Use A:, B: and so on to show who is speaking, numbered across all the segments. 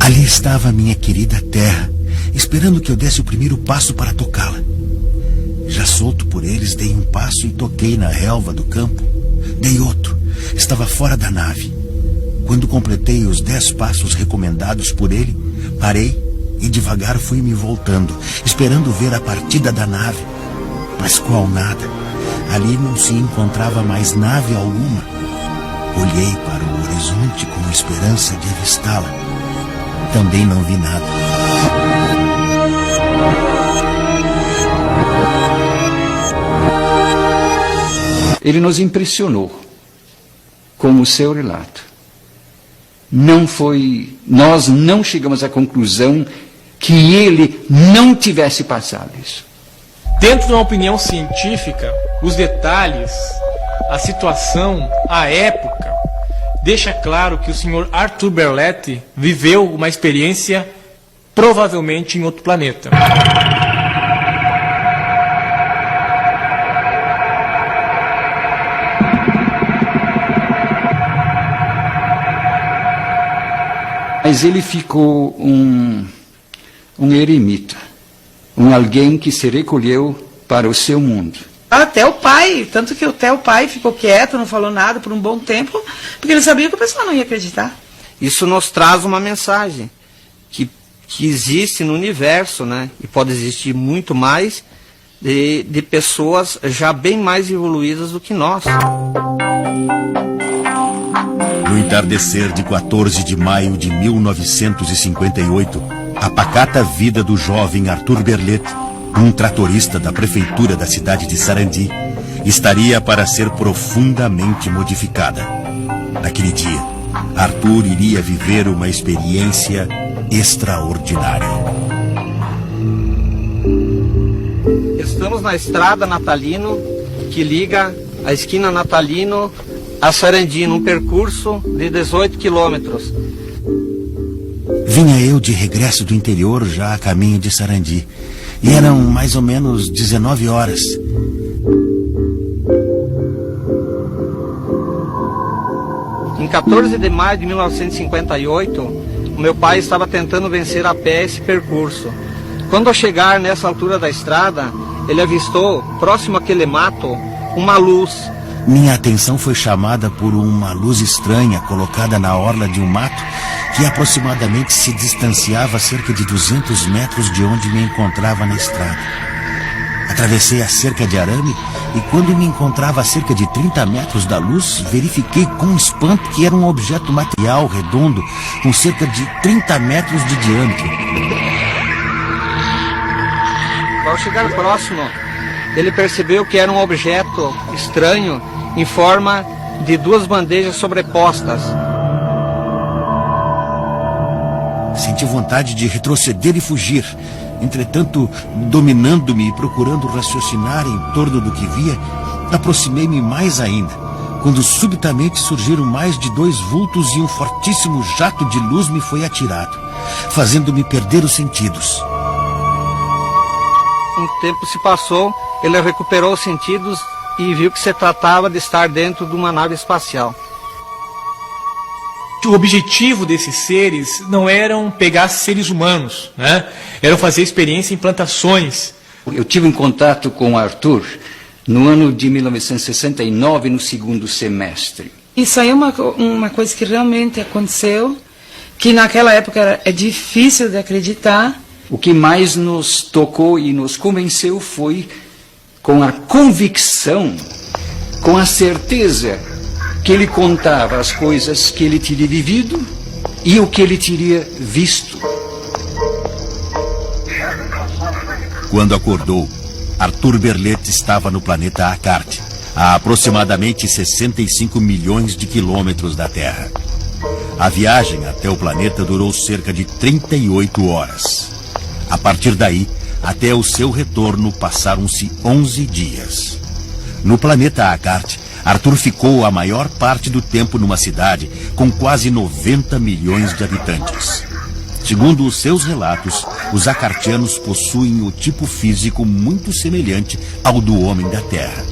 A: Ali estava a minha querida terra, esperando que eu desse o primeiro passo para tocá-la. Já solto por eles, dei um passo e toquei na relva do campo. Dei outro. Estava fora da nave. Quando completei os 10 passos recomendados por ele, parei e devagar fui me voltando, esperando ver a partida da nave. Mas qual nada. Ali não se encontrava mais nave alguma. Olhei para o horizonte com esperança de avistá-la. Também não vi nada.
B: Ele nos impressionou com o seu relato. Nós não chegamos à conclusão que ele não tivesse passado isso.
C: Dentro de uma opinião científica, os detalhes, a situação, a época, deixa claro que o senhor Arthur Berletti viveu uma experiência provavelmente em outro planeta.
B: Mas ele ficou um eremita, alguém que se recolheu para o seu mundo.
D: Até o pai, tanto que até o pai ficou quieto, não falou nada por um bom tempo, porque ele sabia que o pessoal não ia acreditar.
E: Isso nos traz uma mensagem que existe no universo, né? E pode existir muito mais de pessoas já bem mais evoluídas do que nós.
A: No entardecer de 14 de maio de 1958, a pacata vida do jovem Arthur Berletti, um tratorista da prefeitura da cidade de Sarandi, estaria para ser profundamente modificada. Naquele dia, Arthur iria viver uma experiência extraordinária.
E: Estamos na estrada Natalino, que liga a esquina Natalino a Sarandi, num percurso de 18 quilômetros.
A: Vinha eu de regresso do interior, já a caminho de Sarandi. E eram mais ou menos 19 horas.
E: Em 14 de maio de 1958, o meu pai estava tentando vencer a pé esse percurso. Quando ao chegar nessa altura da estrada, ele avistou, próximo àquele mato, uma luz.
A: Minha atenção foi chamada por uma luz estranha colocada na orla de um mato que aproximadamente se distanciava a cerca de 200 metros de onde me encontrava na estrada. Atravessei a cerca de arame e quando me encontrava a cerca de 30 metros da luz, verifiquei com espanto que era um objeto material redondo com cerca de 30 metros de diâmetro.
E: Ao chegar próximo, ele percebeu que era um objeto estranho em forma de 2 bandejas sobrepostas.
A: Senti vontade de retroceder e fugir. Entretanto, dominando-me e procurando raciocinar em torno do que via, aproximei-me mais ainda, quando subitamente surgiram mais de 2 vultos e um fortíssimo jato de luz me foi atirado, fazendo-me perder os sentidos.
E: Um tempo se passou, ele recuperou os sentidos e viu que se tratava de estar dentro de uma nave espacial.
C: O objetivo desses seres não eram pegar seres humanos, né? Eram fazer experiência em plantações.
B: Eu tive um contato com o Arthur no ano de 1969, no 2º semestre.
D: Isso aí é uma coisa que realmente aconteceu, que naquela época é difícil de acreditar.
B: O que mais nos tocou e nos convenceu foi com a convicção, com a certeza que ele contava as coisas que ele teria vivido e o que ele teria visto.
A: Quando acordou, Arthur Berletti estava no planeta Akart, a aproximadamente 65 milhões de quilômetros da Terra. A viagem até o planeta durou cerca de 38 horas. A partir daí, até o seu retorno, passaram-se 11 dias. No planeta Akart, Arthur ficou a maior parte do tempo numa cidade com quase 90 milhões de habitantes. Segundo os seus relatos, os acartianos possuem o tipo físico muito semelhante ao do homem da Terra.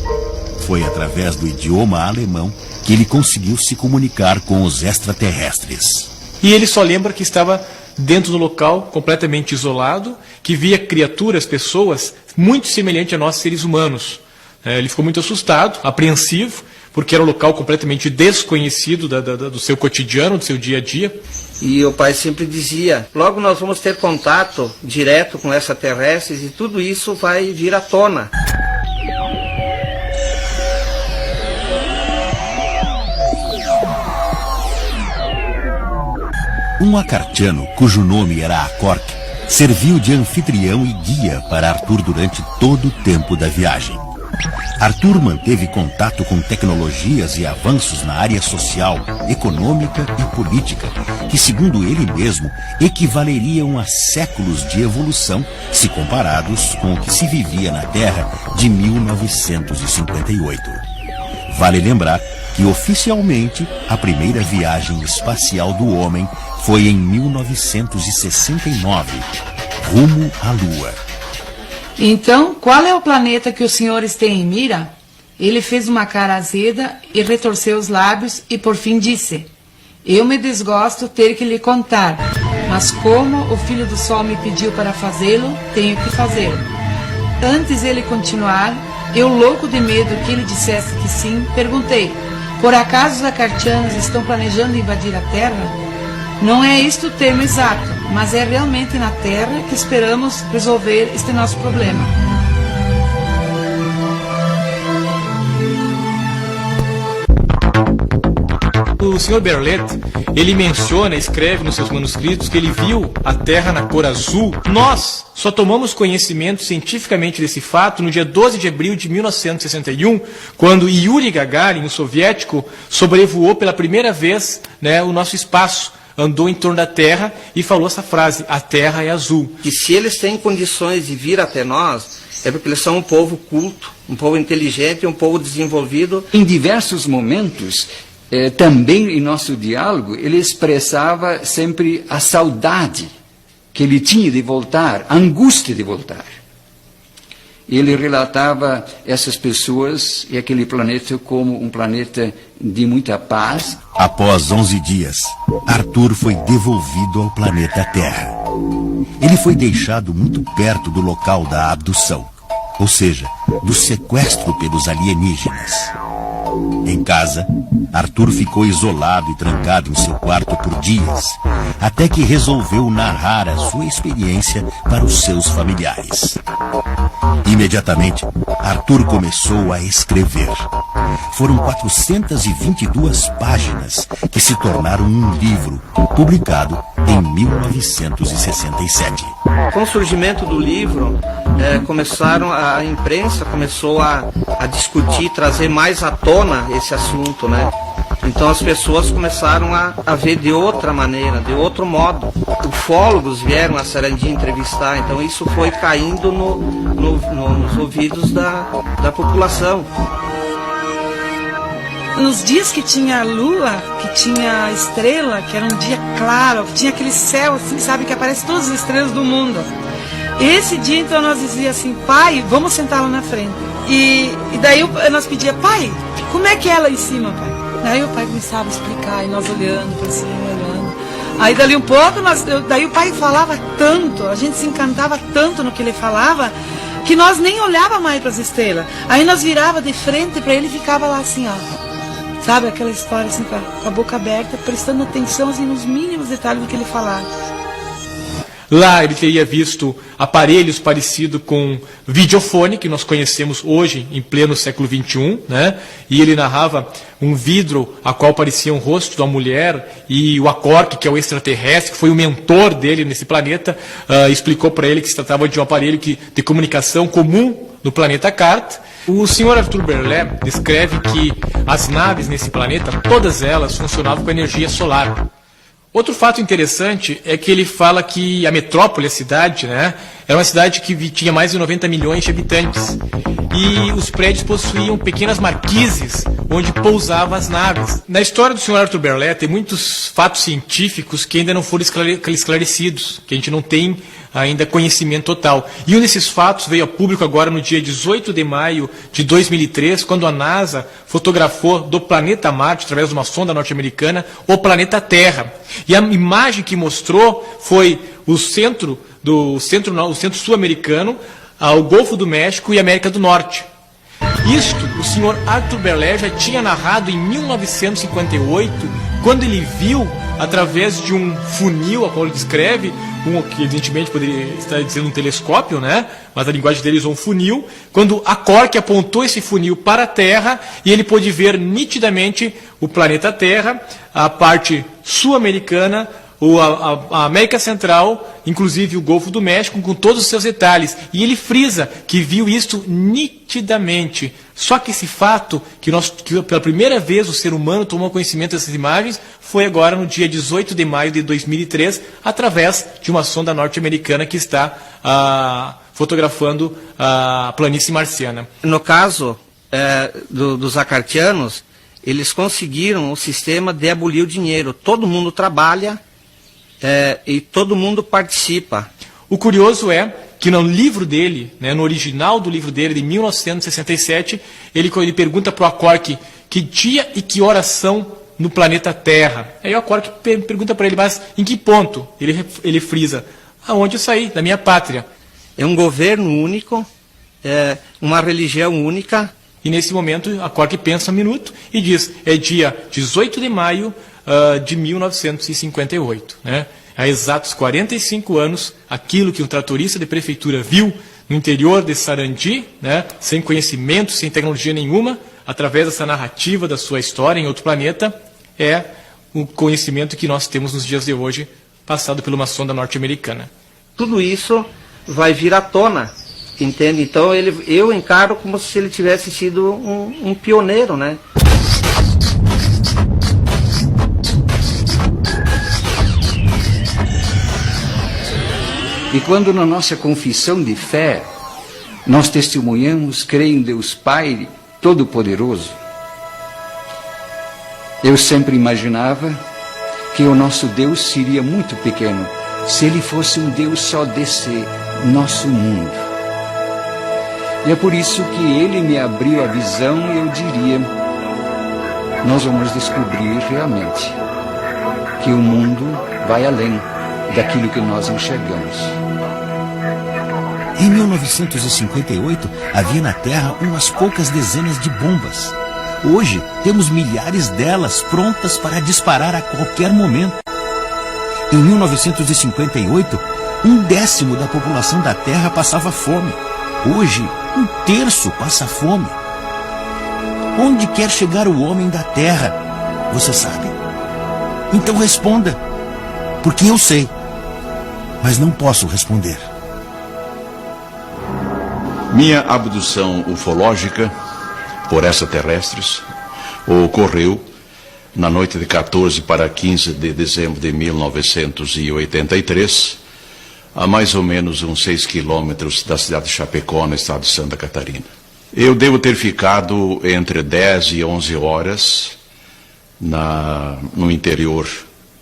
A: Foi através do idioma alemão que ele conseguiu se comunicar com os extraterrestres.
C: E ele só lembra que estava dentro do local, completamente isolado, que via criaturas, pessoas, muito semelhantes a nós, seres humanos. Ele ficou muito assustado, apreensivo, porque era um local completamente desconhecido do seu cotidiano, do seu dia a dia.
E: E o pai sempre dizia, logo nós vamos ter contato direto com extraterrestres e tudo isso vai vir à tona.
A: Um acartiano, cujo nome era Acorc, serviu de anfitrião e guia para Arthur durante todo o tempo da viagem. Arthur manteve contato com tecnologias e avanços na área social, econômica e política, que, segundo ele mesmo, equivaleriam a séculos de evolução se comparados com o que se vivia na Terra de 1958. Vale lembrar que, oficialmente, a primeira viagem espacial do homem foi em 1969, rumo à Lua.
D: Então, qual é o planeta que os senhores têm em mira? Ele fez uma cara azeda e retorceu os lábios e por fim disse: eu me desgosto ter que lhe contar, mas como o filho do sol me pediu para fazê-lo, tenho que fazê-lo. Antes ele continuar, eu, louco de medo que ele dissesse que sim, perguntei: por acaso os acartianos estão planejando invadir a Terra? Não é este o termo exato, mas é realmente na Terra que esperamos resolver este nosso problema.
C: O Sr. Berlet, ele menciona, escreve nos seus manuscritos que ele viu a Terra na cor azul. Nós só tomamos conhecimento cientificamente desse fato no dia 12 de abril de 1961, quando Yuri Gagarin, o soviético, sobrevoou pela primeira vez, o nosso espaço. Andou em torno da Terra e falou essa frase: a Terra é azul.
E: Que se eles têm condições de vir até nós, é porque eles são um povo culto, um povo inteligente, um povo desenvolvido.
B: Em diversos momentos, também em nosso diálogo, ele expressava sempre a saudade que ele tinha de voltar, a angústia de voltar. Ele relatava essas pessoas e aquele planeta como um planeta de muita paz.
A: Após 11 dias, Arthur foi devolvido ao planeta Terra. Ele foi deixado muito perto do local da abdução, ou seja, do sequestro pelos alienígenas. Em casa, Arthur ficou isolado e trancado em seu quarto por dias, até que resolveu narrar a sua experiência para os seus familiares. Imediatamente, Arthur começou a escrever. Foram 422 páginas que se tornaram um livro, publicado em 1967.
E: Com o surgimento do livro, a imprensa começou a discutir, trazer mais à tona esse assunto, Então as pessoas começaram a ver de outra maneira, de outro modo. Ufólogos vieram a Sarandi entrevistar, então isso foi caindo nos ouvidos da população.
D: Nos dias que tinha a lua, que tinha a estrela, que era um dia claro, que tinha aquele céu assim, sabe, que aparece todas as estrelas do mundo. Esse dia, então, nós dizíamos assim: pai, vamos sentar lá na frente. E daí nós pedíamos: pai, como é que é lá em cima, pai? Daí o pai começava a explicar, e nós olhando para cima, olhando. Aí dali um pouco, daí o pai falava tanto, a gente se encantava tanto no que ele falava, que nós nem olhava mais para as estrelas. Aí nós virava de frente para ele e ficava lá assim, ó. Sabe, aquela história assim, com a boca aberta, prestando atenção assim, nos mínimos detalhes do que ele falava.
C: Lá ele teria visto aparelhos parecidos com videofone, que nós conhecemos hoje, em pleno século XXI, E ele narrava um vidro a qual parecia um rosto de uma mulher, e o Acorc, que é o extraterrestre, que foi o mentor dele nesse planeta, explicou para ele que se tratava de um aparelho de comunicação comum no planeta Cart. O Sr. Arthur Berlet descreve que as naves nesse planeta, todas elas funcionavam com energia solar. Outro fato interessante é que ele fala que a metrópole, a cidade, era uma cidade que tinha mais de 90 milhões de habitantes. E os prédios possuíam pequenas marquises onde pousavam as naves. Na história do Sr. Arthur Berlet tem muitos fatos científicos que ainda não foram esclarecidos, que a gente não tem ainda conhecimento total. E um desses fatos veio a público agora no dia 18 de maio de 2003, quando a NASA fotografou do planeta Marte, através de uma sonda norte-americana, o planeta Terra. E a imagem que mostrou foi o centro sul-americano, o Golfo do México e a América do Norte. Isto o senhor Arthur Berlet já tinha narrado em 1958, quando ele viu, através de um funil, a qual ele descreve, que evidentemente poderia estar dizendo um telescópio, né? Mas a linguagem dele usou um funil, quando a Cork apontou esse funil para a Terra e ele pôde ver nitidamente o planeta Terra, a parte sul-americana, a América Central, inclusive o Golfo do México, com todos os seus detalhes. E ele frisa que viu isto nitidamente. Só que esse fato, que pela primeira vez o ser humano tomou conhecimento dessas imagens, foi agora no dia 18 de maio de 2003, através de uma sonda norte-americana que está fotografando a planície marciana.
E: No caso dos acartianos, eles conseguiram o sistema de abolir o dinheiro. Todo mundo trabalha e todo mundo participa.
C: O curioso é que no livro dele, né, no original do livro dele, de 1967, ele pergunta para o Cork que dia e que horas são no planeta Terra. Aí o Cork pergunta para ele, mas em que ponto? Ele frisa, aonde eu saí, da minha pátria.
E: É um governo único, uma religião única.
C: E nesse momento a Cork pensa um minuto e diz, é dia 18 de maio de 1958. Né? Há exatos 45 anos, aquilo que um tratorista de prefeitura viu no interior de Sarandi, né, sem conhecimento, sem tecnologia nenhuma, através dessa narrativa da sua história em outro planeta, é o conhecimento que nós temos nos dias de hoje, passado por uma sonda norte-americana.
E: Tudo isso vai vir à tona, entende? Então eu encaro como se ele tivesse sido um pioneiro, né?
B: E quando na nossa confissão de fé nós testemunhamos, creio em Deus Pai Todo-Poderoso, eu sempre imaginava que o nosso Deus seria muito pequeno se ele fosse um Deus só desse nosso mundo. E é por isso que ele me abriu a visão e eu diria, nós vamos descobrir realmente que o mundo vai além daquilo que nós enxergamos.
A: Em 1958, havia na Terra umas poucas dezenas de bombas. Hoje, temos milhares delas prontas para disparar a qualquer momento. Em 1958, 1/10 da população da Terra passava fome. Hoje, 1/3 passa fome. Onde quer chegar o homem da Terra? Você sabe? Então responda, porque eu sei, mas não posso responder.
F: Minha abdução ufológica por extraterrestres ocorreu na noite de 14 para 15 de dezembro de 1983, a mais ou menos uns 6 quilômetros da cidade de Chapecó, no estado de Santa Catarina. Eu devo ter ficado entre 10 e 11 horas no interior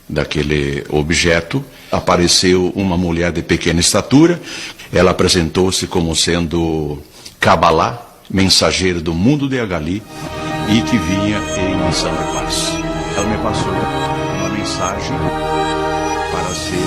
F: daquele objeto. Apareceu uma mulher de pequena estatura. Ela apresentou-se como sendo Kabbalah, mensageira do mundo de Agali, e que vinha em missão de paz. Ela me passou uma mensagem para ser